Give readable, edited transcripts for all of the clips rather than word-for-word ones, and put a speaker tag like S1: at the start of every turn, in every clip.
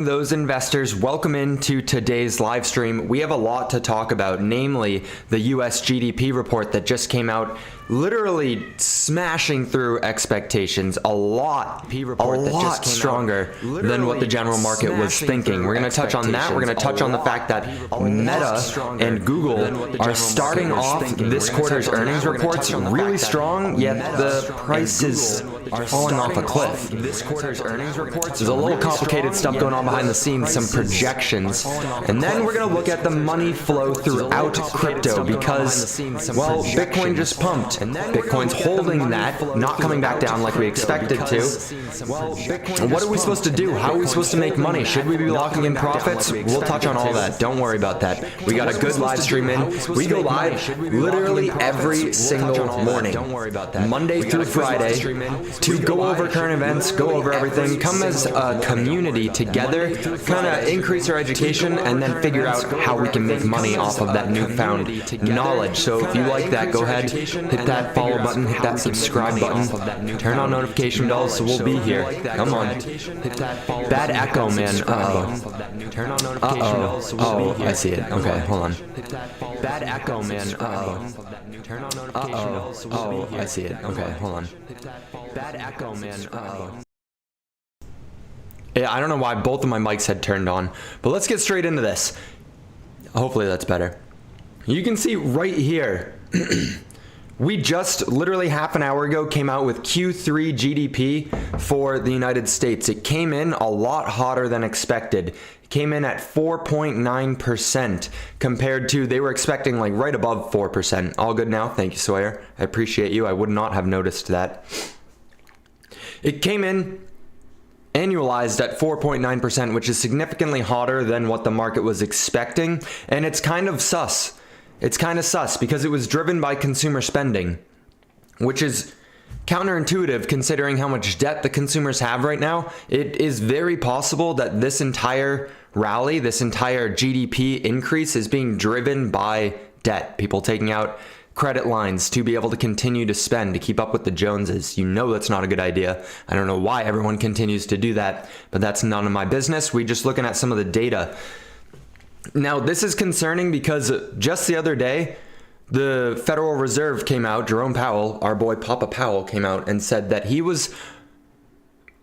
S1: Those investors, welcome into today's live stream. We have a lot to talk about, namely the US GDP report that just came out, literally smashing through expectations. A lot stronger than what the general market was thinking. We're going to touch on that. We're going to touch on the fact that Meta and Google are starting off this quarter's earnings reports really strong, yet the prices are falling off a cliff. There's a little complicated stuff going on behind the scenes, some projections, and then we're going to look at the money flow throughout crypto because, well, Bitcoin just pumped. Bitcoin's holding that, not coming back down like we expected to. And what are we supposed to do? How are we supposed to make money? Should we be locking in profits? We'll touch on all that. Don't worry about that. We got a good live stream in. We go live literally every single morning, Monday through Friday, to go over current events, go over everything, come as a community together, kind of increase our education, and then figure out how we can make money off of that newfound knowledge. So if you like that, go ahead, hit that follow button, hit that subscribe button, turn on notification bells so we'll be here. Come on. Bad echo, man. Oh, I see it. Okay, hold on. Bad echo, man. Oh, I see it. Okay, hold on. Bad echo, man. Yeah, I don't know why both of my mics had turned on, but let's get straight into this. Hopefully that's better. You can see right here, we just literally half an hour ago came out with Q3 GDP for the United States. It came in a lot hotter than expected. It came in at 4.9% compared to, they were expecting like right above 4%. All good now. Thank you, Sawyer. I appreciate you. I would not have noticed that. It came in annualized at 4.9%, which is significantly hotter than what the market was expecting. And it's kind of sus. It's kind of sus because it was driven by consumer spending, which is counterintuitive considering how much debt the consumers have right now. It is very possible that this entire rally, this entire GDP increase is being driven by debt. People taking out credit lines to be able to continue to spend, to keep up with the Joneses. You know that's not a good idea. I don't know why everyone continues to do that, but that's none of my business. We're just looking at some of the data. Now, this is concerning because just the other day, the Federal Reserve came out, Jerome Powell, our boy Papa Powell, came out and said that he was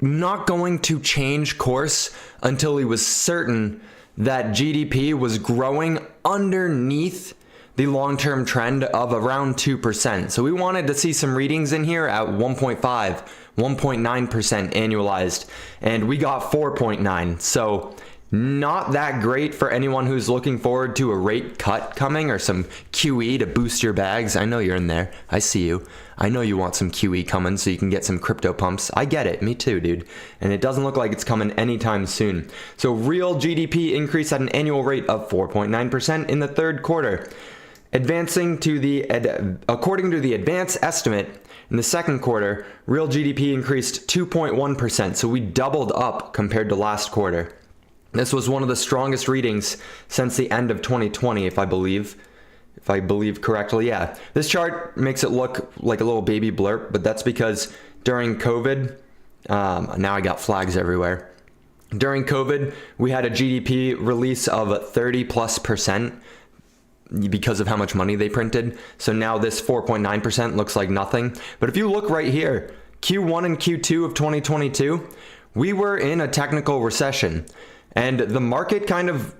S1: not going to change course until he was certain that GDP was growing underneath the long-term trend of around 2%. So we wanted to see some readings in here at 1.5, 1.9% annualized, and we got 4.9. So not that great for anyone who's looking forward to a rate cut coming or some QE to boost your bags. I know you're in there. I see you. I know you want some QE coming so you can get some crypto pumps. I get it. Me too, dude. And it doesn't look like it's coming anytime soon. So real GDP increased at an annual rate of 4.9% in the third quarter. Advancing to the, according to the advanced estimate, in the second quarter, real GDP increased 2.1%. So we doubled up compared to last quarter. This was one of the strongest readings since the end of 2020, if I believe correctly. Yeah, this chart makes it look like a little baby blurb, but that's because during COVID, now I got flags everywhere. During COVID, we had a GDP release of 30+% because of how much money they printed. So now this 4.9% looks like nothing. But if you look right here, Q1 and Q2 of 2022, we were in a technical recession. And the market kind of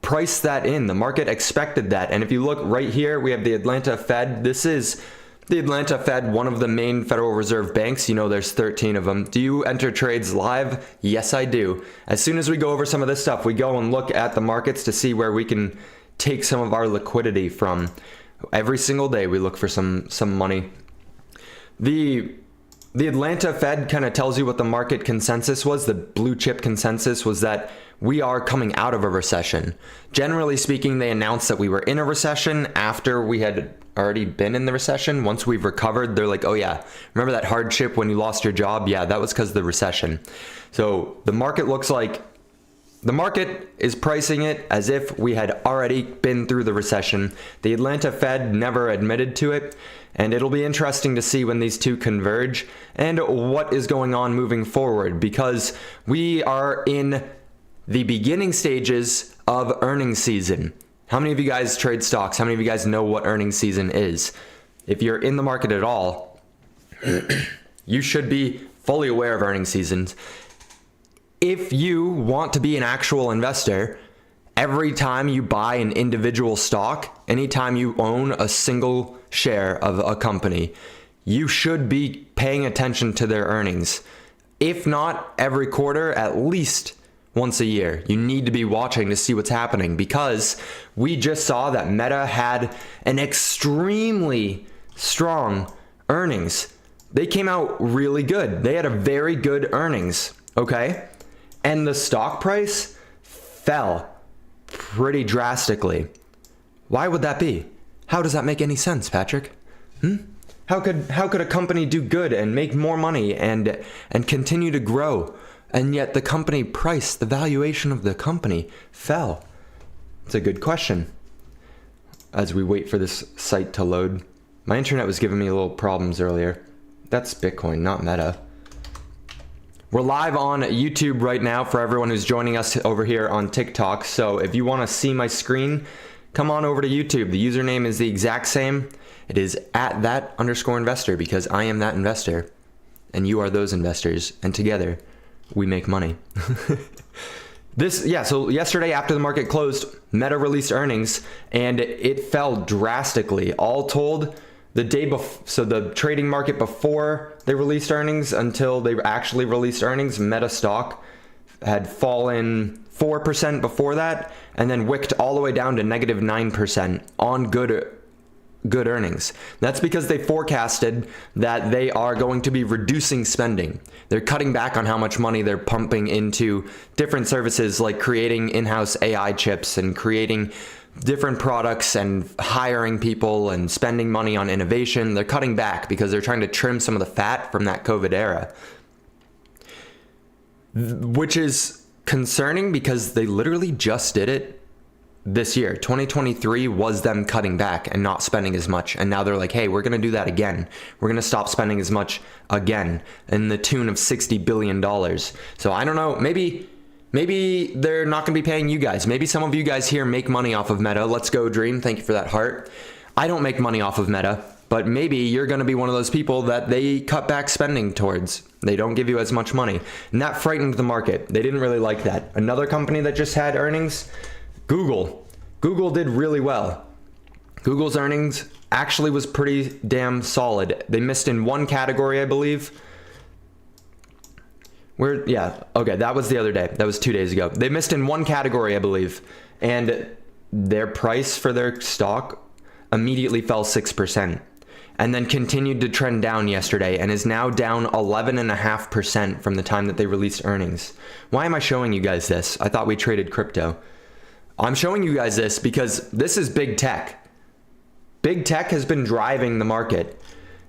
S1: priced that in. The market expected that. And if you look right here, we have the Atlanta Fed. This is the Atlanta Fed, one of the main Federal Reserve banks. You know, there's 13 of them. Do you enter trades live? Yes, I do. As soon as we go over some of this stuff, we go and look at the markets to see where we can take some of our liquidity from. Every single day, we look for some money. The Atlanta Fed kind of tells you what the market consensus was. The blue chip consensus was that we are coming out of a recession. Generally speaking, they announced that we were in a recession after we had already been in the recession. Once we've recovered, they're like, oh yeah, remember that hardship when you lost your job? Yeah, that was because of the recession. So the market looks like, the market is pricing it as if we had already been through the recession. The Atlanta Fed never admitted to it. And it'll be interesting to see when these two converge and what is going on moving forward, because we are in the beginning stages of earnings season. How many of you guys trade stocks? How many of you guys know what earnings season is? If you're in the market at all, you should be fully aware of earnings seasons. If you want to be an actual investor, every time you buy an individual stock, anytime you own a single share of a company, you should be paying attention to their earnings. If not every quarter, at least once a year. You need to be watching to see what's happening, because we just saw that Meta had an extremely strong earnings. They came out really good. They had a very good earnings, okay? And the stock price fell pretty drastically. Why would that be? How does that make any sense, Patrick? How could a company do good and make more money and continue to grow, and yet the company price, the valuation of the company fell? It's a good question. As we wait for this site to load, my internet was giving me a little problems earlier. That's Bitcoin, not Meta. We're live on YouTube right now for everyone who's joining us over here on TikTok. So if you want to see my screen, come on over to YouTube. The username is the exact same. It is @that_investor, because I am that investor and you are those investors, and together we make money. So yesterday after the market closed, Meta released earnings and it fell drastically. All told, the day before, so the trading market before they released earnings until they actually released earnings, Meta stock had fallen 4% before that, and then wicked all the way down to -9% on good earnings. That's because they forecasted that they are going to be reducing spending. They're cutting back on how much money they're pumping into different services, like creating in-house AI chips and creating different products and hiring people and spending money on innovation. They're cutting back because they're trying to trim some of the fat from that COVID era, which is concerning because they literally just did it this year. 2023 was them cutting back and not spending as much. And now they're like, hey, we're going to do that again. We're going to stop spending as much again, in the tune of $60 billion. So I don't know, maybe they're not going to be paying you guys. Maybe some of you guys here make money off of Meta. Let's go, Dream. Thank you for that heart. I don't make money off of Meta, but maybe you're going to be one of those people that they cut back spending towards. They don't give you as much money. And that frightened the market. They didn't really like that. Another company that just had earnings, Google. Google did really well. Google's earnings actually was pretty damn solid. They missed in one category, I believe. That was the other day. That was 2 days ago. They missed in one category, I believe. And their price for their stock immediately fell 6%. And then continued to trend down yesterday and is now down 11.5% from the time that they released earnings. Why am I showing you guys this? I thought we traded crypto. I'm showing you guys this because this is big tech. Big tech has been driving the market.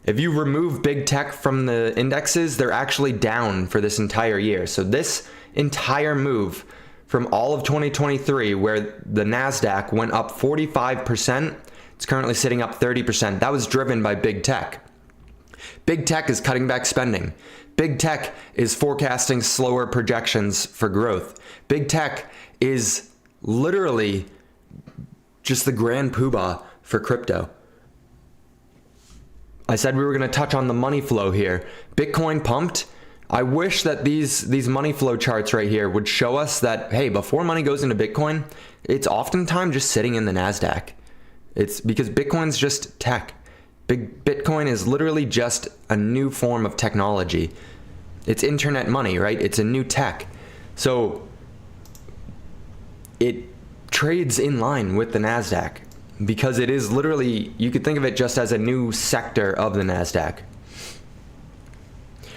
S1: If you remove big tech from the indexes, they're actually down for this entire year. So this entire move from all of 2023, where the NASDAQ went up 45%, it's currently sitting up 30%. That was driven by big tech. Big tech is cutting back spending. Big tech is forecasting slower projections for growth. Big tech is literally just the grand poobah for crypto. I said we were going to touch on the money flow here. Bitcoin pumped. I wish that these money flow charts right here would show us that, hey, before money goes into Bitcoin, it's oftentimes just sitting in the NASDAQ. It's because Bitcoin's just tech. Bitcoin is literally just a new form of technology. It's internet money, right? It's a new tech. So it trades in line with the NASDAQ. Because it is literally, you could think of it just as a new sector of the NASDAQ.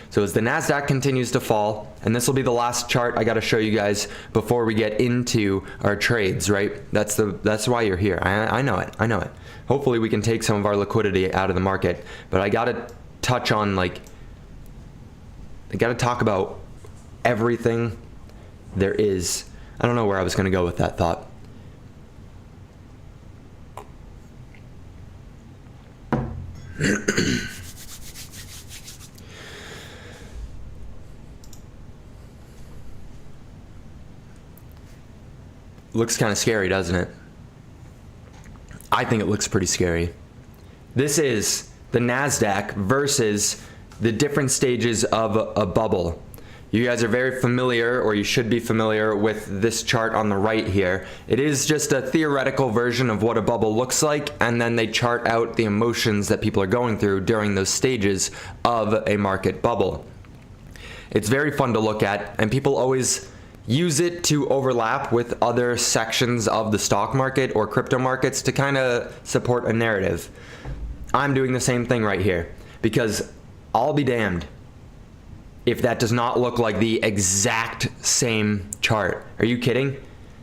S1: So as the NASDAQ continues to fall, and this will be the last chart I got to show you guys before we get into our trades, right? That's why you're here. I know it. I know it. Hopefully we can take some of our liquidity out of the market. But I got to touch on, I got to talk about everything there is. I don't know where I was going to go with that thought. Looks kind of scary, doesn't it? I think it looks pretty scary. This is the NASDAQ versus the different stages of a bubble. You guys are very familiar, or you should be familiar with this chart on the right here. It is just a theoretical version of what a bubble looks like, and then they chart out the emotions that people are going through during those stages of a market bubble. It's very fun to look at, and people always use it to overlap with other sections of the stock market or crypto markets to kind of support a narrative. I'm doing the same thing right here, because I'll be damned if that does not look like the exact same chart. Are you kidding?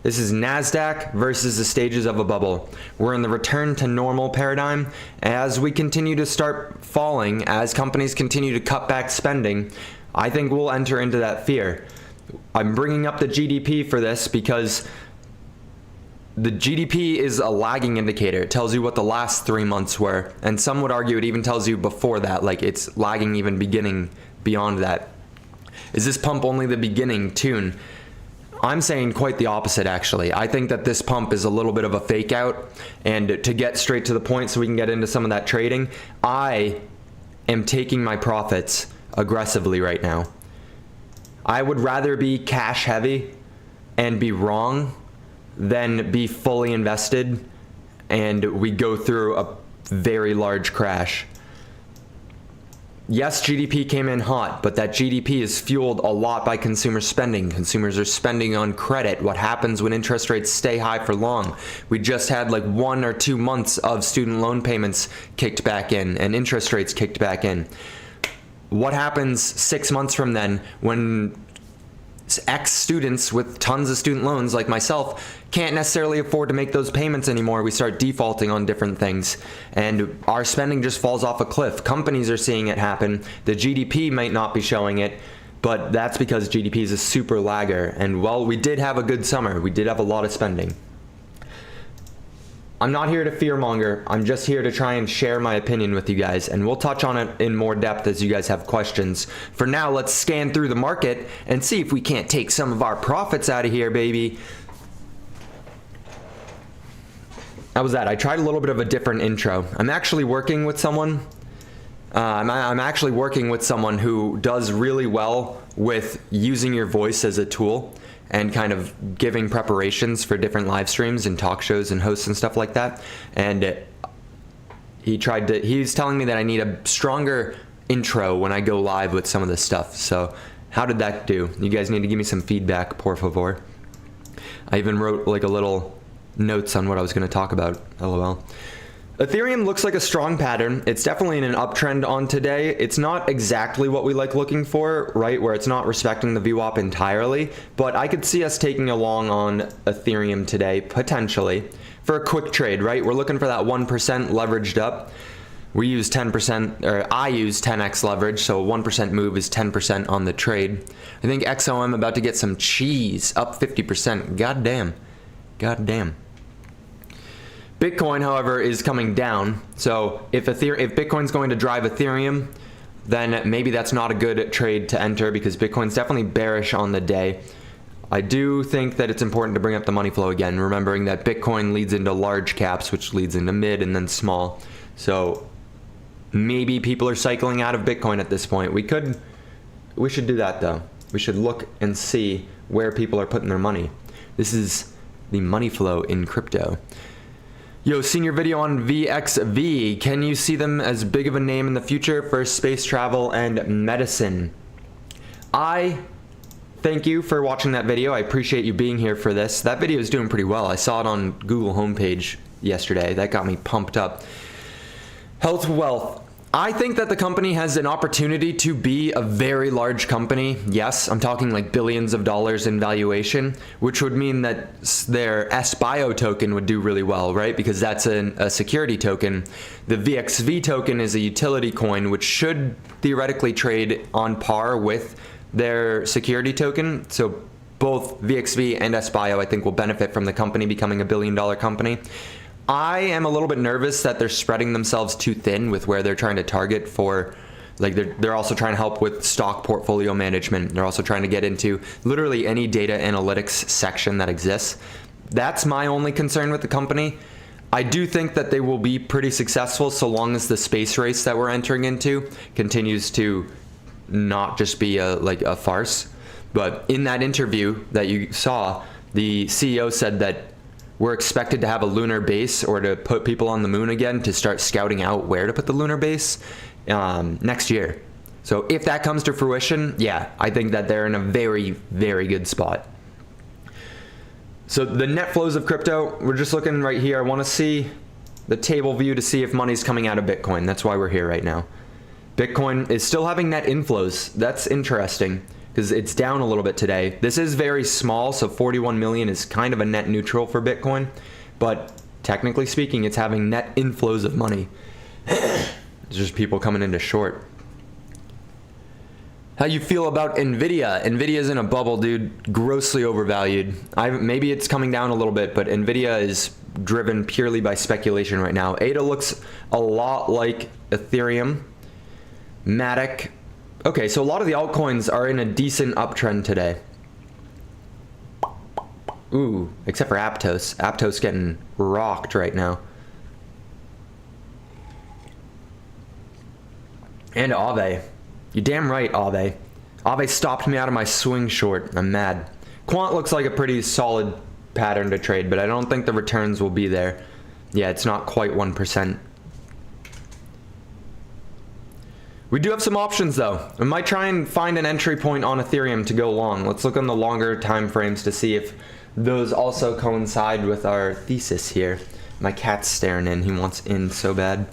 S1: This is NASDAQ versus the stages of a bubble. We're in the return to normal paradigm. As we continue to start falling, as companies continue to cut back spending, I think we'll enter into that fear. I'm bringing up the GDP for this because the GDP is a lagging indicator. It tells you what the last 3 months were, and some would argue it even tells you before that, like it's lagging even beginning beyond that. Is this pump only the beginning tune? I'm saying quite the opposite, actually. I think that this pump is a little bit of a fake out, and to get straight to the point so we can get into some of that trading, I am taking my profits aggressively right now. I would rather be cash heavy and be wrong than be fully invested and we go through a very large crash. Yes, GDP came in hot, but that GDP is fueled a lot by consumer spending. Consumers are spending on credit. What happens when interest rates stay high for long? We just had like 1 or 2 months of student loan payments kicked back in and interest rates kicked back in. What happens 6 months from then when ex-students with tons of student loans like myself can't necessarily afford to make those payments anymore? We start defaulting on different things and our spending just falls off a cliff. Companies are seeing it happen. The GDP might not be showing it, but that's because GDP is a super lagger. And while we did have a good summer, we did have a lot of spending. I'm not here to fearmonger. I'm just here to try and share my opinion with you guys, and we'll touch on it in more depth as you guys have questions. For now, let's scan through the market and see if we can't take some of our profits out of here, baby. How was that? I tried a little bit of a different intro. I'm actually working with someone. I'm actually working with someone who does really well with using your voice as a tool and kind of giving preparations for different live streams and talk shows and hosts and stuff like that. And he's telling me that I need a stronger intro when I go live with some of this stuff. So how did that do? You guys need to give me some feedback, por favor. I even wrote like a little notes on what I was going to talk about, lol. Ethereum looks like a strong pattern. It's definitely in an uptrend on today. It's not exactly what we like looking for, right? Where it's not respecting the VWAP entirely, but I could see us taking a long on Ethereum today, potentially, for a quick trade, right? We're looking for that 1% leveraged up. We use 10%, or I use 10x leverage, so a 1% move is 10% on the trade. I think XOM about to get some cheese, up 50%. God damn. God damn. Bitcoin, however, is coming down. So if Bitcoin's going to drive Ethereum, then maybe that's not a good trade to enter because Bitcoin's definitely bearish on the day. I do think that it's important to bring up the money flow again, remembering that Bitcoin leads into large caps, which leads into mid and then small. So maybe people are cycling out of Bitcoin at this point. We should do that though. We should look and see where people are putting their money. This is the money flow in crypto. Yo, senior video on VXV. Can you see them as big of a name in the future for space travel and medicine? I thank you for watching that video. I appreciate you being here for this. That video is doing pretty well. I saw it on Google homepage yesterday. That got me pumped up. Health Wealth. I think that the company has an opportunity to be a very large company. Yes, I'm talking like billions of dollars in valuation, which would mean that their SBIO token would do really well, right? Because that's a security token. The VXV token is a utility coin, which should theoretically trade on par with their security token. So both VXV and SBIO, I think, will benefit from the company becoming a billion-dollar company. I am a little bit nervous that they're spreading themselves too thin with where they're trying to target for, like they're also trying to help with stock portfolio management. They're also trying to get into literally any data analytics section that exists. That's my only concern with the company. I do think that they will be pretty successful so long as the space race that we're entering into continues to not just be a farce. But in that interview that you saw, the CEO said that we're expected to have a lunar base or to put people on the moon again to start scouting out where to put the lunar base next year. So if that comes to fruition, yeah, I think that they're in a very, very good spot. So the net flows of crypto, we're just looking right here. I want to see the table view to see if money's coming out of Bitcoin. That's why we're here right now. Bitcoin is still having net inflows. That's interesting because it's down a little bit today. This is very small, so 41 million is kind of a net neutral for Bitcoin. But technically speaking, it's having net inflows of money. It's just people coming into short. How you feel about Nvidia? Nvidia's in a bubble, dude. Grossly overvalued. Maybe it's coming down a little bit, but Nvidia is driven purely by speculation right now. ADA looks a lot like Ethereum. Matic. Okay, so a lot of the altcoins are in a decent uptrend today. Ooh, except for Aptos. Aptos getting rocked right now. And Aave. You're damn right, Aave. Aave stopped me out of my swing short. I'm mad. Quant looks like a pretty solid pattern to trade, but I don't think the returns will be there. Yeah, it's not quite 1%. We do have some options though. I might try and find an entry point on Ethereum to go long. Let's look on the longer time frames to see if those also coincide with our thesis here. My cat's staring in. He wants in so bad.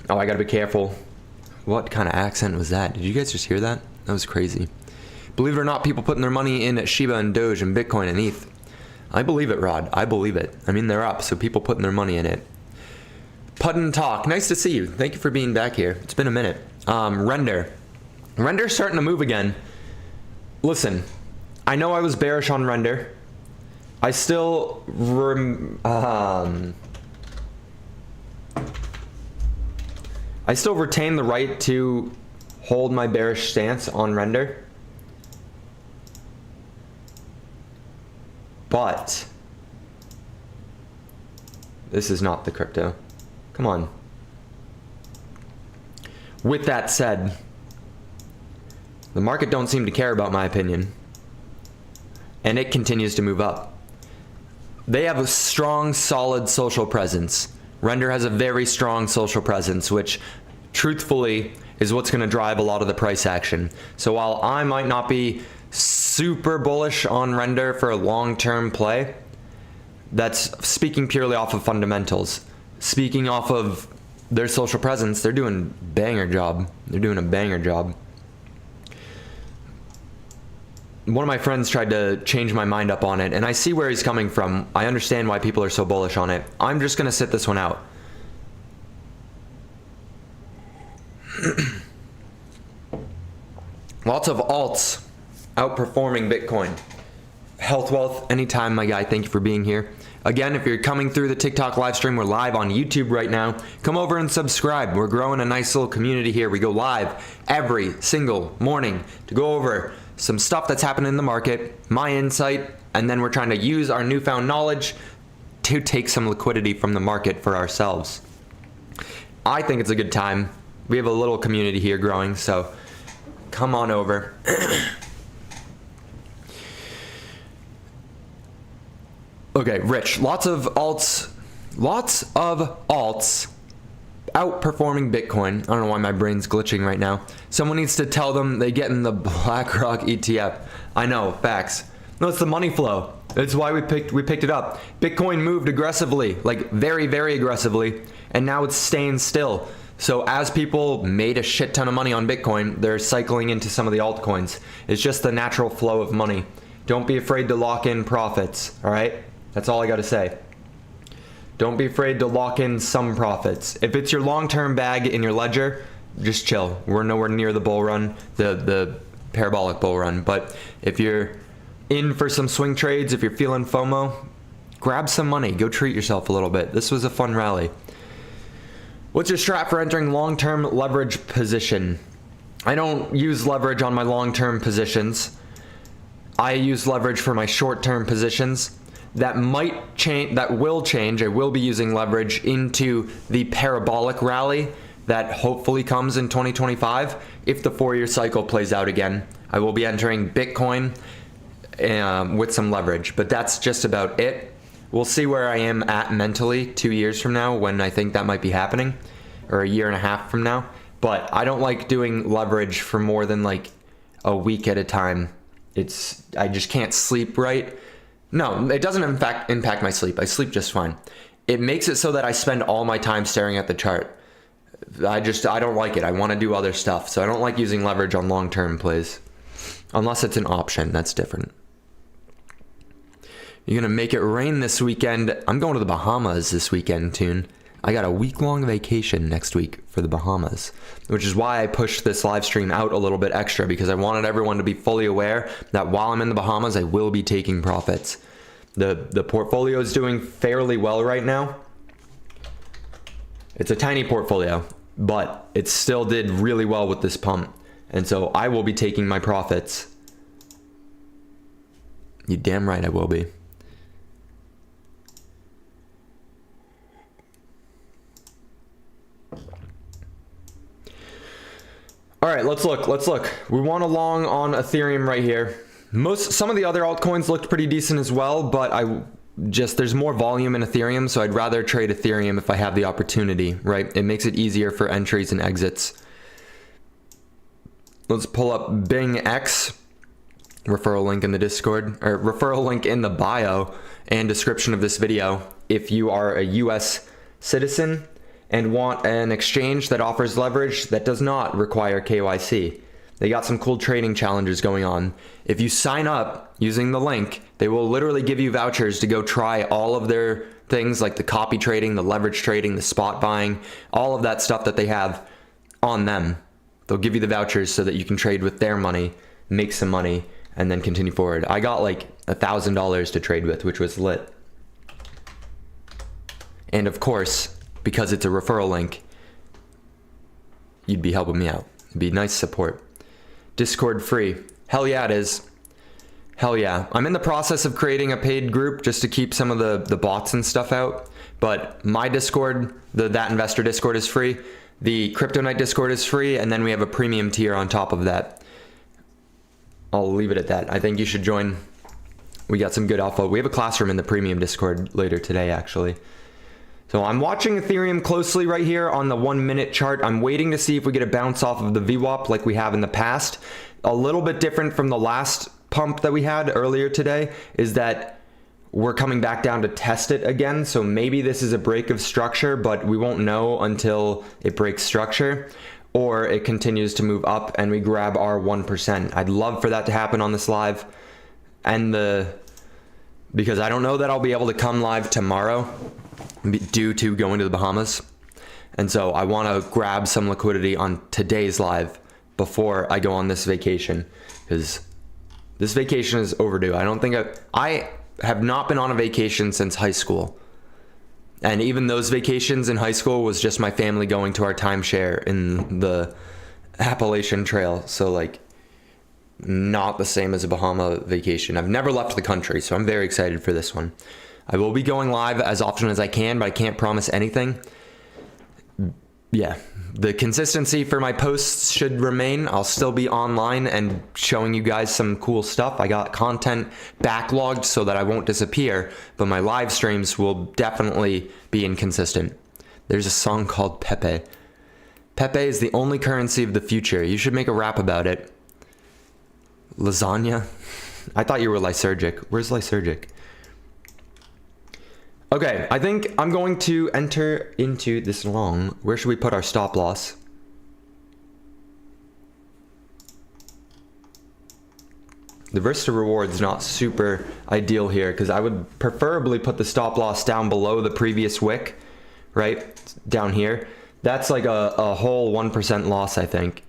S1: Oh, I gotta be careful. What kind of accent was that? Did you guys just hear that? That was crazy. Believe it or not, people putting their money in Shiba and Doge and Bitcoin and ETH. I believe it, Rod. I believe it. I mean, they're up, so people putting their money in it. Pudden Talk. Nice to see you. Thank you for being back here. It's been a minute. Render. Render's starting to move again. Listen, I know I was bearish on Render. I still retain the right to hold my bearish stance on Render. But this is not the crypto. Come on. With that said, the market don't seem to care about my opinion. And it continues to move up. They have a strong, solid social presence. Render has a very strong social presence, which truthfully is what's going to drive a lot of the price action. So while I might not be super bullish on Render for a long-term play, that's speaking purely off of fundamentals. Speaking off of their social presence, they're doing a banger job. They're doing a banger job. One of my friends tried to change my mind up on it, and I see where he's coming from. I understand why people are so bullish on it. I'm just going to sit this one out. Lots of alts outperforming Bitcoin. Health Wealth, anytime, my guy. Thank you for being here. Again, if you're coming through the TikTok live stream, we're live on YouTube right now. Come over and subscribe. We're growing a nice little community here. We go live every single morning to go over some stuff that's happening in the market, my insight, and then we're trying to use our newfound knowledge to take some liquidity from the market for ourselves. I think it's a good time. We have a little community here growing, so come on over. Okay, Rich, lots of alts outperforming Bitcoin. I don't know why my brain's glitching right now. Someone needs to tell them they get in the BlackRock ETF. I know, facts. No, it's the money flow. That's why we picked it up. Bitcoin moved aggressively, like very, very aggressively, and now it's staying still. So as people made a shit ton of money on Bitcoin, they're cycling into some of the altcoins. It's just the natural flow of money. Don't be afraid to lock in profits, all right? That's all I got to say. Don't be afraid to lock in some profits. If it's your long-term bag in your ledger, just chill. We're nowhere near the bull run, the parabolic bull run. But if you're in for some swing trades, if you're feeling FOMO, grab some money. Go treat yourself a little bit. This was a fun rally. What's your strat for entering long-term leverage position? I don't use leverage on my long-term positions. I use leverage for my short-term positions. That might change, that will change. I will be using leverage into the parabolic rally that hopefully comes in 2025. If the 4-year cycle plays out again, I will be entering Bitcoin with some leverage, but that's just about it. We'll see where I am at mentally 2 years from now when I think that might be happening, or a year and a half from now. But I don't like doing leverage for more than like a week at a time. I just can't sleep right. No, it doesn't in fact impact my sleep. I sleep just fine. It makes it so that I spend all my time staring at the chart. I don't like it. I want to do other stuff. So I don't like using leverage on long-term plays. Unless it's an option, that's different. You're going to make it rain this weekend. I'm going to the Bahamas this weekend, Tune. I got a week-long vacation next week for the Bahamas, which is why I pushed this live stream out a little bit extra, because I wanted everyone to be fully aware that while I'm in the Bahamas, I will be taking profits. The portfolio is doing fairly well right now. It's a tiny portfolio, but it still did really well with this pump. And so I will be taking my profits. You damn right I will be. All right, let's look. We want a long on Ethereum right here. Some of the other altcoins looked pretty decent as well, but there's more volume in Ethereum, so I'd rather trade Ethereum if I have the opportunity, right? It makes it easier for entries and exits. Let's pull up Bing X, referral link in the Discord, or referral link in the bio and description of this video. If you are a US citizen and want an exchange that offers leverage that does not require KYC. They got some cool trading challenges going on. If you sign up using the link, they will literally give you vouchers to go try all of their things, like the copy trading, the leverage trading, the spot buying, all of that stuff that they have on them. They'll give you the vouchers so that you can trade with their money, make some money, and then continue forward. I got like $1,000 to trade with, which was lit. And of course, because it's a referral link, you'd be helping me out. It'd be nice support. Discord free. Hell yeah, it is. Hell yeah. I'm in the process of creating a paid group just to keep some of the bots and stuff out. But my Discord, the That Investor Discord, is free. The Crypto Night Discord is free. And then we have a premium tier on top of that. I'll leave it at that. I think you should join. We got some good alpha. We have a classroom in the premium Discord later today, actually. So I'm watching Ethereum closely right here on the 1 minute chart. I'm waiting to see if we get a bounce off of the VWAP like we have in the past. A little bit different from the last pump that we had earlier today is that we're coming back down to test it again. So maybe this is a break of structure, but we won't know until it breaks structure, or it continues to move up and we grab our 1%. I'd love for that to happen on this live. Because I don't know that I'll be able to come live tomorrow due to going to the Bahamas. And so I want to grab some liquidity on today's live before I go on this vacation, because this vacation is overdue. I have not been on a vacation since high school. And even those vacations in high school was just my family going to our timeshare in the Appalachian Trail. So like, not the same as a Bahama vacation. I've never left the country, so I'm very excited for this one. I will be going live as often as I can, but I can't promise anything. Yeah, the consistency for my posts should remain. I'll still be online and showing you guys some cool stuff. I got content backlogged so that I won't disappear, but my live streams will definitely be inconsistent. There's a song called Pepe. Pepe is the only currency of the future. You should make a rap about it. Lasagna? I thought you were lysergic. Where's lysergic? Okay, I think I'm going to enter into this long. Where should we put our stop loss? The risk to reward is not super ideal here, because I would preferably put the stop loss down below the previous wick, right? Down here. That's like a whole 1% loss, I think.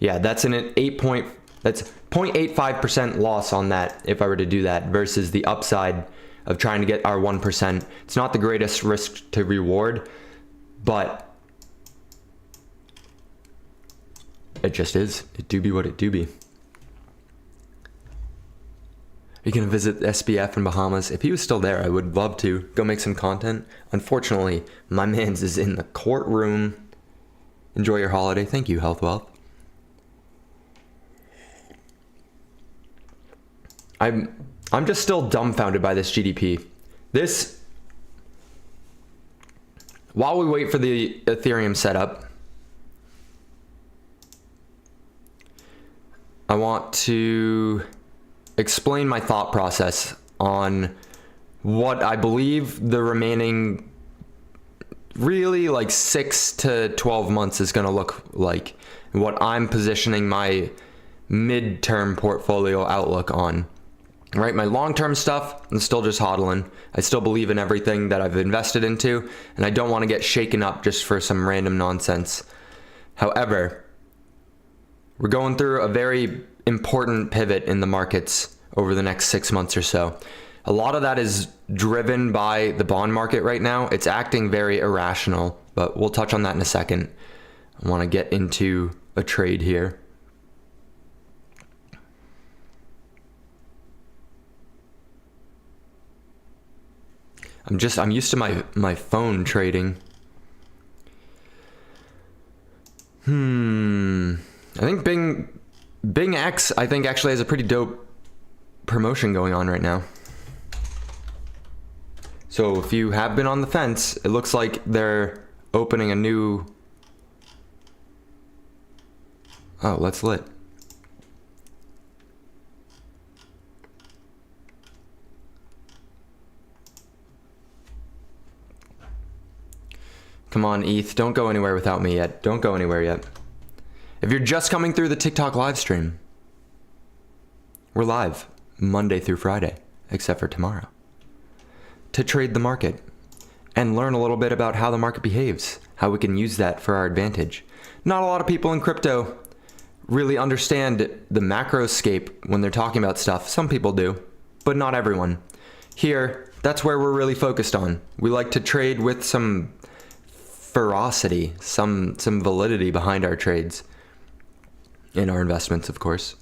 S1: Yeah, that's that's 0.85% loss on that if I were to do that, versus the upside of trying to get our 1%. It's not the greatest risk to reward, but it just is. It do be what it do be. you gonna visit SBF in Bahamas? If he was still there, I would love to go make some content. Unfortunately, my man's is in the courtroom. Enjoy your holiday. Thank you, Health Wealth. I'm just still dumbfounded by this GDP. While we wait for the Ethereum setup, I want to explain my thought process on what I believe the remaining really like 6 to 12 months is going to look like, and what I'm positioning my midterm portfolio outlook on. Right, my long-term stuff, I'm still just hodling. I still believe in everything that I've invested into, and I don't want to get shaken up just for some random nonsense. However, we're going through a very important pivot in the markets over the next 6 months or so. A lot of that is driven by the bond market right now. It's acting very irrational, but we'll touch on that in a second. I want to get into a trade here. I'm used to my phone trading. I think Bing X, I think, actually has a pretty dope promotion going on right now. So if you have been on the fence, it looks like they're opening a new... Oh, that's lit. Come on, ETH, don't go anywhere without me yet. Don't go anywhere yet. If you're just coming through the TikTok live stream, we're live Monday through Friday, except for tomorrow, to trade the market and learn a little bit about how the market behaves, how we can use that for our advantage. Not a lot of people in crypto really understand the macroscape when they're talking about stuff. Some people do, but not everyone. Here, that's where we're really focused on. We like to trade with some ferocity, some validity behind our trades and our investments, of course.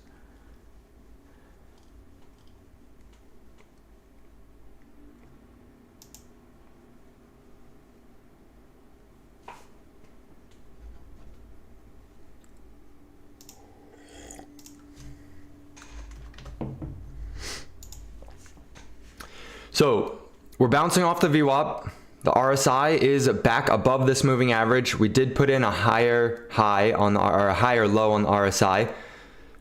S1: So we're bouncing off the VWAP. The RSI is back above this moving average. We did put in a higher high on or a higher low on the RSI.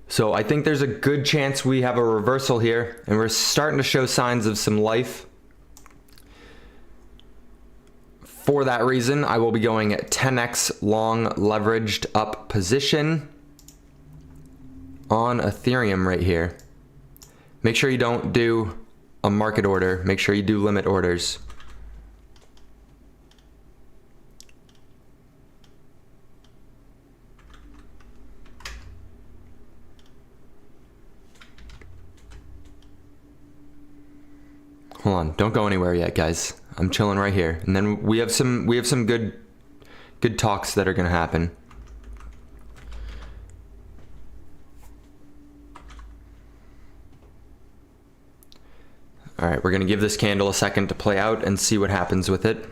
S1: So I think there's a good chance we have a reversal here, and we're starting to show signs of some life. For that reason, I will be going at 10x long leveraged up position on Ethereum right here. Make sure you don't do a market order. Make sure you do limit orders. Hold on, don't go anywhere yet, guys. I'm chilling right here, and then we have some good talks that are gonna happen. All right, we're gonna give this candle a second to play out and see what happens with it.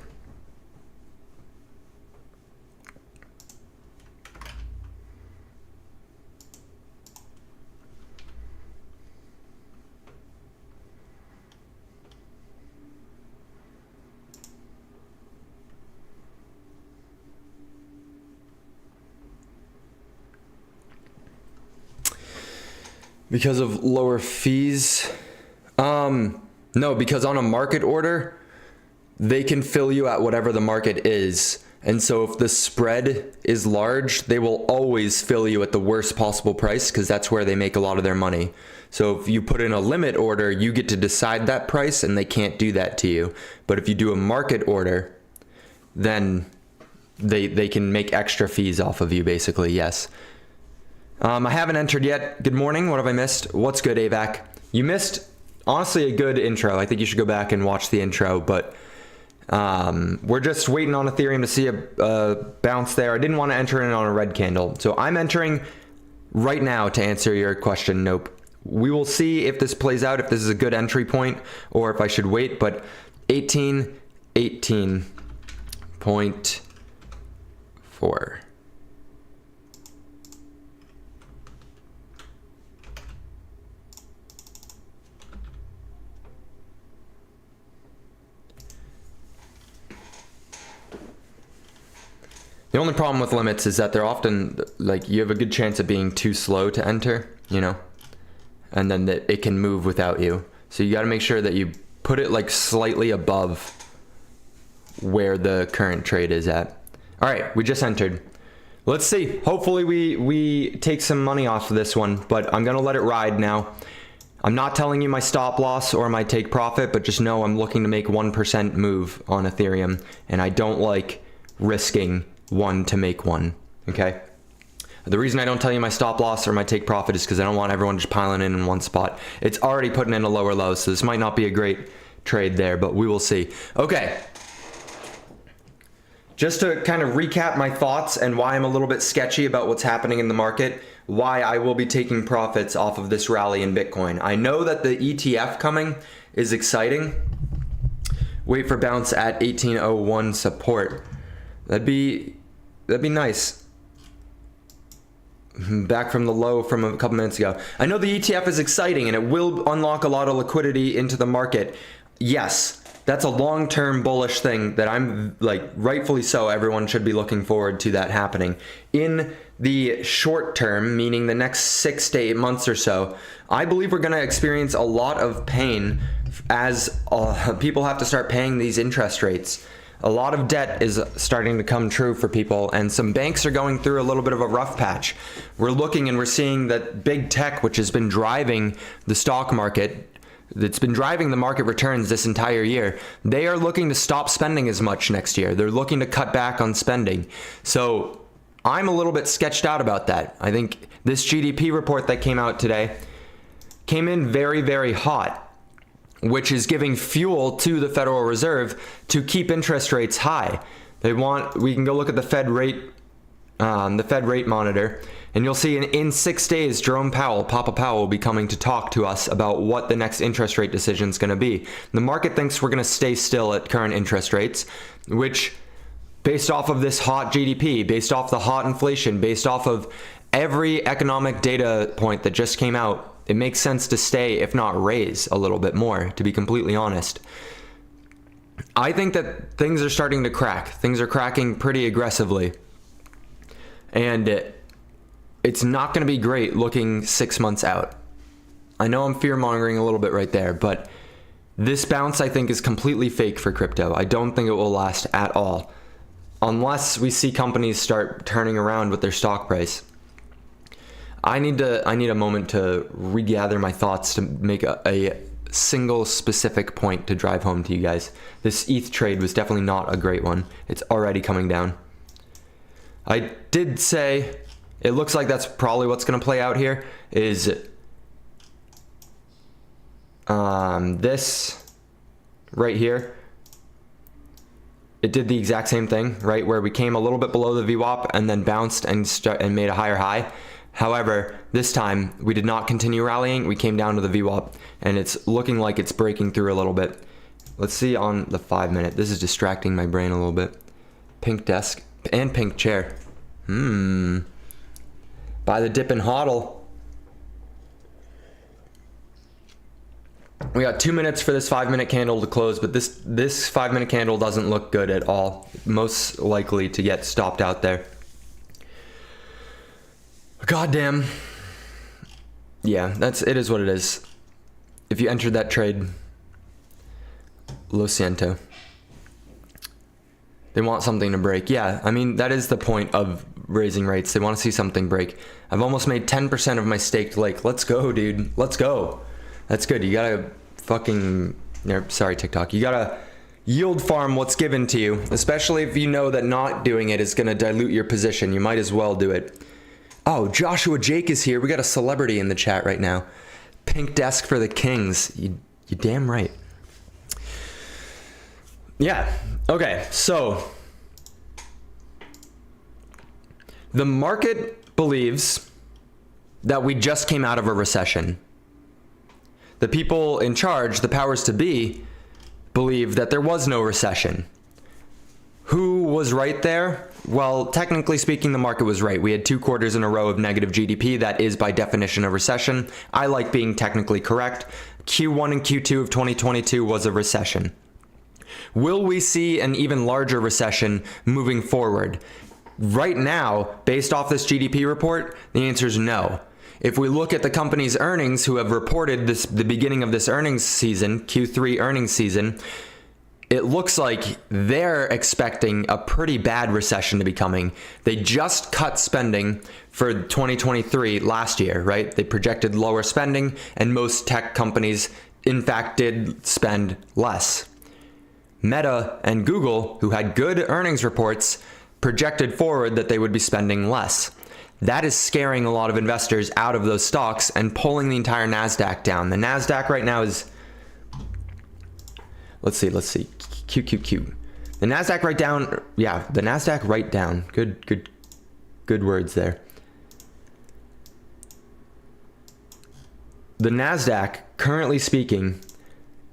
S1: Because of lower fees? No, because on a market order, they can fill you at whatever the market is. And so if the spread is large, they will always fill you at the worst possible price because that's where they make a lot of their money. So if you put in a limit order, you get to decide that price and they can't do that to you. But if you do a market order, then they can make extra fees off of you, basically, yes. I haven't entered yet. Good morning. What have I missed? What's good, AVAC? You missed, honestly, a good intro. I think you should go back and watch the intro, but we're just waiting on Ethereum to see a bounce there. I didn't want to enter in on a red candle. So I'm entering right now to answer your question. Nope. we will see if this plays out, if this is a good entry point or if I should wait, but 18.4. The only problem with limits is that they're often, like, you have a good chance of being too slow to enter, you know, and then that it can move without you. So you got to make sure that you put it like slightly above where the current trade is at. All right, we just entered. Let's see. Hopefully we take some money off of this one, but I'm going to let it ride now. I'm not telling you my stop loss or my take profit, but just know I'm looking to make 1% move on Ethereum, and I don't like risking one to make one, okay? The reason I don't tell you my stop loss or my take profit is because I don't want everyone just piling in one spot. It's already putting in a lower low, so this might not be a great trade there, but we will see. Okay. Just to kind of recap my thoughts and why I'm a little bit sketchy about what's happening in the market, why I will be taking profits off of this rally in Bitcoin. I know that the ETF coming is exciting. Wait for bounce at 1801 support. That'd be nice. Back from the low from a couple minutes ago. I know the ETF is exciting and it will unlock a lot of liquidity into the market. Yes, that's a long-term bullish thing that I'm like, rightfully so, everyone should be looking forward to that happening. In the short term, meaning the next 6 to 8 months or so, I believe we're going to experience a lot of pain as people have to start paying these interest rates. A lot of debt is starting to come true for people, and some banks are going through a little bit of a rough patch. We're looking and we're seeing that big tech, which has been driving the stock market, that's been driving the market returns this entire year, they are looking to stop spending as much next year. They're looking to cut back on spending. So I'm a little bit sketched out about that. I think this GDP report that came out today came in very, very hot, which is giving fuel to the Federal Reserve to keep interest rates high. We can go look at the Fed rate monitor, and you'll see in 6 days, Papa Powell will be coming to talk to us about what the next interest rate decision is going to be. The market thinks we're going to stay still at current interest rates, which, based off of this hot GDP, based off the hot inflation, based off of every economic data point that just came out, it makes sense to stay, if not raise a little bit more, to be completely honest. I think that things are starting to crack. Things are cracking pretty aggressively. And it's not going to be great looking 6 months out. I know I'm fear-mongering a little bit right there, but this bounce I think is completely fake for crypto. I don't think it will last at all, unless we see companies start turning around with their stock price. I need a moment to regather my thoughts to make a single specific point to drive home to you guys. This ETH trade was definitely not a great one. It's already coming down. I did say it looks like that's probably what's going to play out here is this right here. It did the exact same thing, right? Where we came a little bit below the VWAP and then bounced and made a higher high. However, this time we did not continue rallying. We came down to the VWAP, and it's looking like it's breaking through a little bit. Let's see on the 5 minute. This is distracting my brain a little bit. Pink desk and pink chair. Buy the dip and hodl. We got 2 minutes for this 5 minute candle to close, but this 5 minute candle doesn't look good at all. Most likely to get stopped out there. Goddamn. Yeah, it is what it is. If you entered that trade, lo siento. They want something to break. Yeah, I mean, that is the point of raising rates. They want to see something break. I've almost made 10% of my staked lake. Let's go, dude. Let's go. That's good. You gotta sorry, TikTok. You gotta yield farm what's given to you, especially if you know that not doing it is gonna dilute your position. You might as well do it. Oh, Joshua Jake is here. We got a celebrity in the chat right now. Pink desk for the Kings. You damn right. Yeah. Okay. So the market believes that we just came out of a recession. the people in charge, the powers to be, believed that there was no recession. Who was right there? Well, technically speaking, the market was right. We had 2 quarters in a row of negative GDP. That is by definition a recession. I like being technically correct. Q1 and Q2 of 2022 was a recession. Will we see an even larger recession moving forward? Right now, based off this GDP report, the answer is no. If we look at the company's earnings who have reported the beginning of this earnings season, Q3 earnings season, it looks like they're expecting a pretty bad recession to be coming. They just cut spending for 2023 last year, right? They projected lower spending, and most tech companies, in fact, did spend less. Meta and Google, who had good earnings reports, projected forward that they would be spending less. That is scaring a lot of investors out of those stocks and pulling the entire NASDAQ down. The NASDAQ right now is, let's see, QQQ. The NASDAQ right down, yeah, the NASDAQ right down. Good words there. The NASDAQ, currently speaking,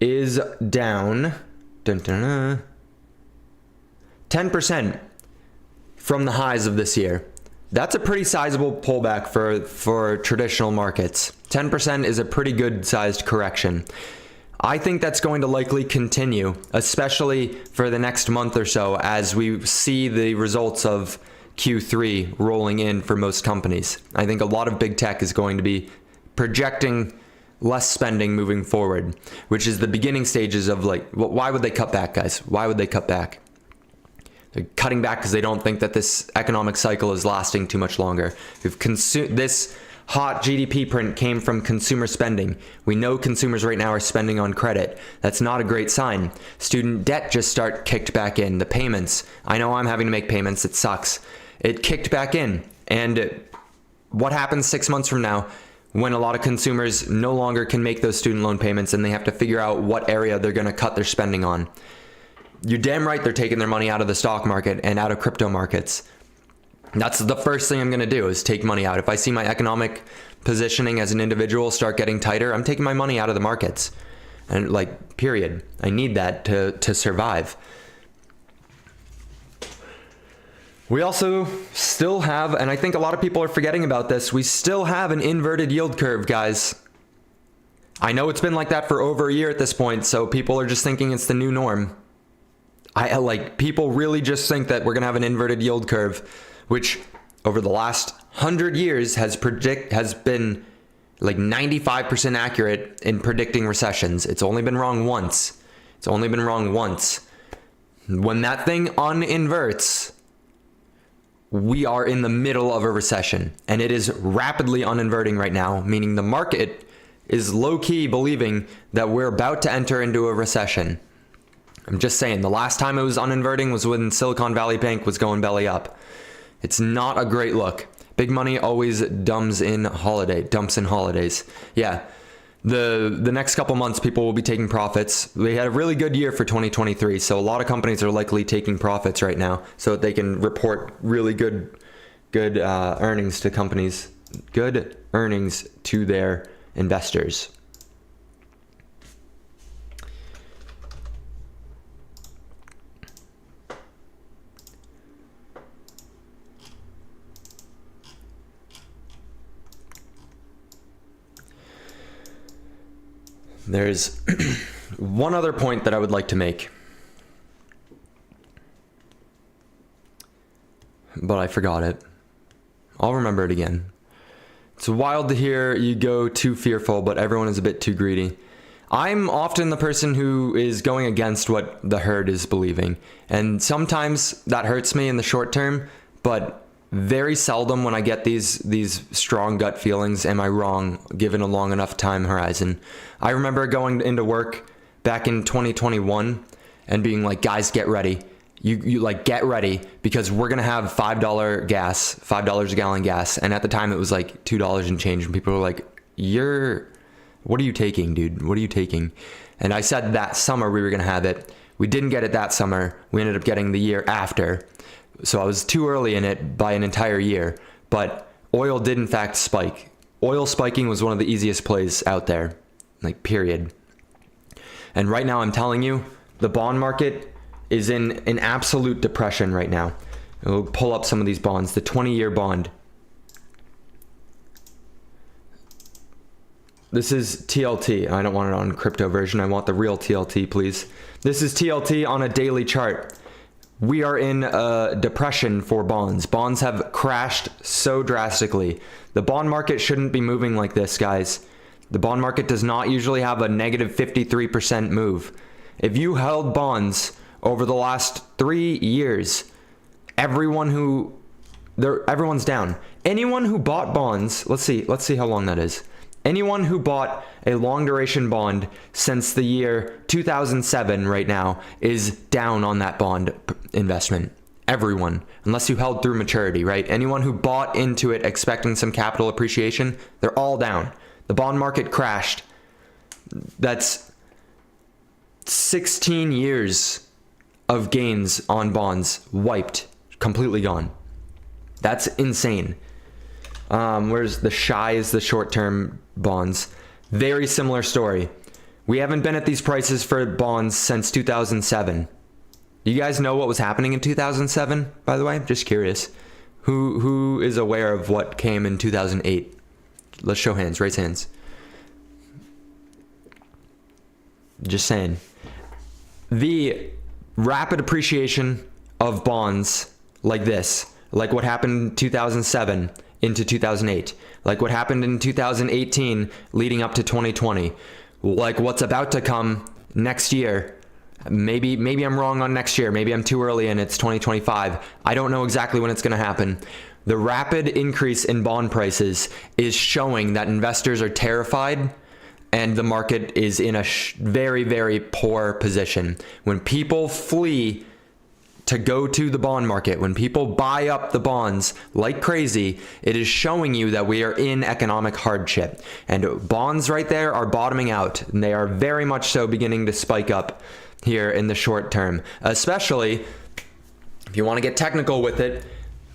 S1: is down 10% from the highs of this year. That's a pretty sizable pullback for traditional markets. 10% is a pretty good sized correction. I think that's going to likely continue, especially for the next month or so as we see the results of Q3 rolling in for most companies. I think a lot of big tech is going to be projecting less spending moving forward, which is the beginning stages of like, why would they cut back, guys? Why would they cut back? They're cutting back because they don't think that this economic cycle is lasting too much longer. This hot GDP print came from consumer spending. We know consumers right now are spending on credit. That's not a great sign. Student debt just kicked back in. The payments. I know I'm having to make payments. It sucks. It kicked back in. And what happens 6 months from now when a lot of consumers no longer can make those student loan payments and they have to figure out what area they're going to cut their spending on? You're damn right they're taking their money out of the stock market and out of crypto markets. That's the first thing I'm going to do is take money out. If I see my economic positioning as an individual start getting tighter, I'm taking my money out of the markets. And like, period. I need that to survive. We also still have, and I think a lot of people are forgetting about this, we still have an inverted yield curve, guys. I know it's been like that for over a year at this point, so people are just thinking it's the new norm. People really just think that we're going to have an inverted yield curve, which over the last 100 years has been like 95% accurate in predicting recessions. It's only been wrong once. When that thing uninverts, we are in the middle of a recession, and it is rapidly uninverting right now, meaning the market is low-key believing that we're about to enter into a recession. I'm just saying, the last time it was uninverting was when Silicon Valley Bank was going belly up. It's not a great look. Big money always dumps in holidays. Yeah, the next couple months, people will be taking profits. We had a really good year for 2023, so a lot of companies are likely taking profits right now so that they can report really good earnings to companies, good earnings to their investors. There's one other point that I would like to make, but I forgot it. I'll remember it again. It's wild to hear you go too fearful, but everyone is a bit too greedy. I'm often the person who is going against what the herd is believing, and sometimes that hurts me in the short term, but very seldom when I get these strong gut feelings am I wrong given a long enough time horizon. I remember going into work back in 2021 and being like, guys, get ready. You like, get ready because we're going to have $5 gas, $5 a gallon gas. And at the time it was like $2 and change. And people were like, what are you taking, dude? What are you taking? And I said that summer we were going to have it. We didn't get it that summer. We ended up getting the year after. So I was too early in it by an entire year, but oil did in fact spike. Oil spiking was one of the easiest plays out there. like period. And right now I'm telling you, the bond market is in an absolute depression right now. We'll pull up some of these bonds. The 20-year bond. This is TLT. I don't want it on crypto version. I want the real TLT, please. This is TLT on a daily chart. We are in a depression for bonds. Bonds have crashed so drastically. The bond market shouldn't be moving like this, guys. The bond market does not usually have a negative 53% move. If you held bonds over the last 3 years, everyone's down. Anyone who bought bonds, let's see how long that is. Anyone who bought a long duration bond since the year 2007 right now is down on that bond investment. Everyone, unless you held through maturity, right? Anyone who bought into it expecting some capital appreciation, they're all down. The bond market crashed. That's 16 years of gains on bonds wiped, completely gone. That's insane. Where's the shy is the short-term bonds. Very similar story. We haven't been at these prices for bonds since 2007. You guys know what was happening in 2007, by the way? Just curious. Who is aware of what came in 2008? Let's show hands, raise hands. Just saying. The rapid appreciation of bonds like this, like what happened in 2007 into 2008, like what happened in 2018 leading up to 2020, like what's about to come next year. Maybe I'm wrong on next year. Maybe I'm too early and it's 2025. I don't know exactly when it's going to happen. The rapid increase in bond prices is showing that investors are terrified and the market is in a very, very poor position. When people flee to go to the bond market, when people buy up the bonds like crazy, it is showing you that we are in economic hardship. And bonds right there are bottoming out, and they are very much so beginning to spike up here in the short term. Especially, if you want to get technical with it,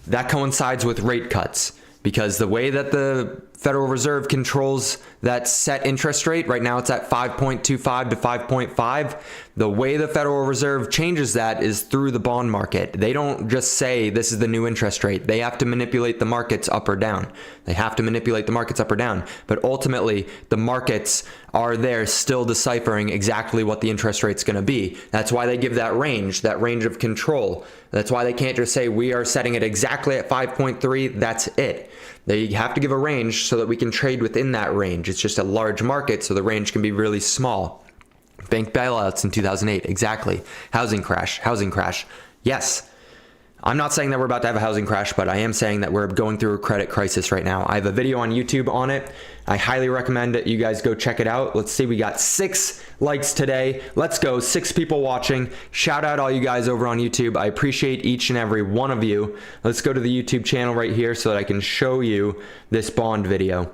S1: that coincides with rate cuts. Because the way that the Federal Reserve controls that set interest rate, right now it's at 5.25 to 5.5. The way the Federal Reserve changes that is through the bond market. They don't just say this is the new interest rate. They have to manipulate the markets up or down. But ultimately, the markets are there still deciphering exactly what the interest rate's going to be. That's why they give that range of control. That's why they can't just say we are setting it exactly at 5.3. That's it. They have to give a range so that we can trade within that range. It's just a large market, so the range can be really small. Bank bailouts in 2008, exactly. Housing crash. Yes. I'm not saying that we're about to have a housing crash, but I am saying that we're going through a credit crisis right now. I have a video on YouTube on it. I highly recommend that you guys go check it out. Let's see, we got 6 likes today. Let's go, 6 people watching. Shout out all you guys over on YouTube. I appreciate each and every one of you. Let's go to the YouTube channel right here so that I can show you this bond video.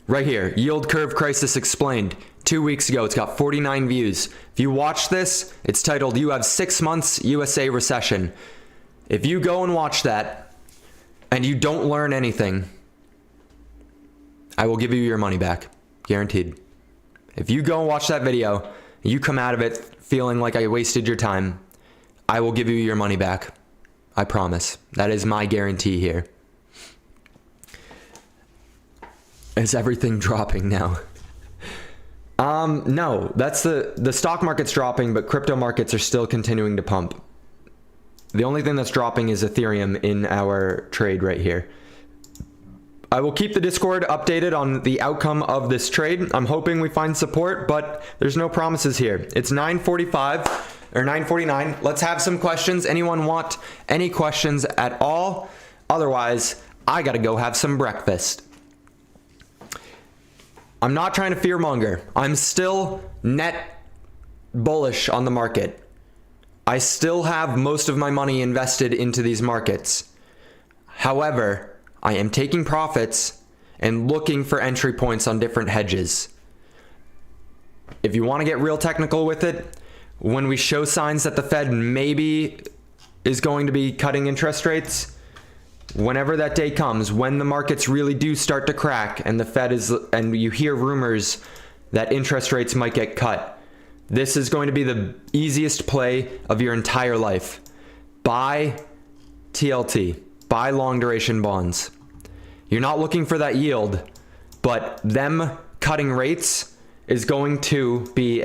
S1: Right here, yield curve crisis explained. 2 weeks ago, it's got 49 views. If you watch this, it's titled, "You Have 6 Months USA Recession." If you go and watch that and you don't learn anything, I will give you your money back, guaranteed. If you go and watch that video, you come out of it feeling like I wasted your time, I will give you your money back. I promise. That is my guarantee here. Is everything dropping now? No, that's the stock market's dropping, but crypto markets are still continuing to pump. The only thing that's dropping is Ethereum in our trade right here. I will keep the Discord updated on the outcome of this trade. I'm hoping we find support, but there's no promises here. It's 9:45 or 9:49. Let's have some questions. Anyone want any questions at all? Otherwise, I gotta go have some breakfast. I'm not trying to fearmonger. I'm still net bullish on the market. I still have most of my money invested into these markets. However, I am taking profits and looking for entry points on different hedges. If you want to get real technical with it, when we show signs that the Fed maybe is going to be cutting interest rates, whenever that day comes, when the markets really do start to crack and the Fed is, and you hear rumors that interest rates might get cut, this is going to be the easiest play of your entire life. Buy TLT, buy long duration bonds. You're not looking for that yield, but them cutting rates is going to be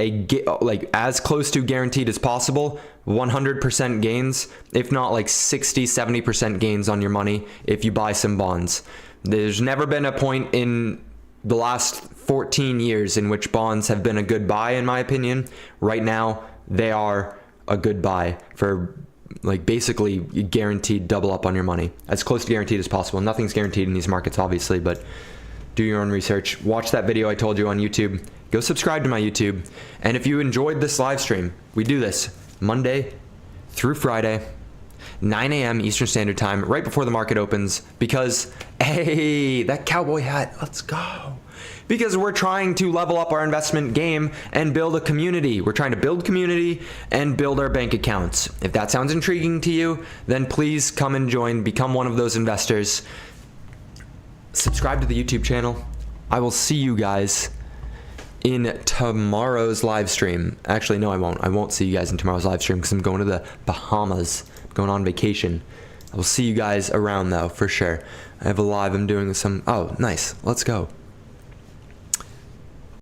S1: as close to guaranteed as possible. 100% gains, if not like 60-70% gains on your money if you buy some bonds. There's never been a point in the last 14 years in which bonds have been a good buy, in my opinion. Right now, they are a good buy for like basically guaranteed double up on your money. As close to guaranteed as possible. Nothing's guaranteed in these markets, obviously, but do your own research. Watch that video I told you on YouTube. Go subscribe to my YouTube. And if you enjoyed this live stream, we do this Monday through Friday, 9 a.m. Eastern Standard Time, right before the market opens, because, hey, that cowboy hat, let's go. Because we're trying to level up our investment game and build a community. We're trying to build community and build our bank accounts. If that sounds intriguing to you, then please come and join, become one of those investors. Subscribe to the YouTube channel. I will see you guys in tomorrow's live stream. Actually, no, I won't. I won't see you guys in tomorrow's live stream because I'm going to the Bahamas. I'm going on vacation. I will see you guys around though, for sure. I have a live. I'm doing some. Oh, nice. Let's go.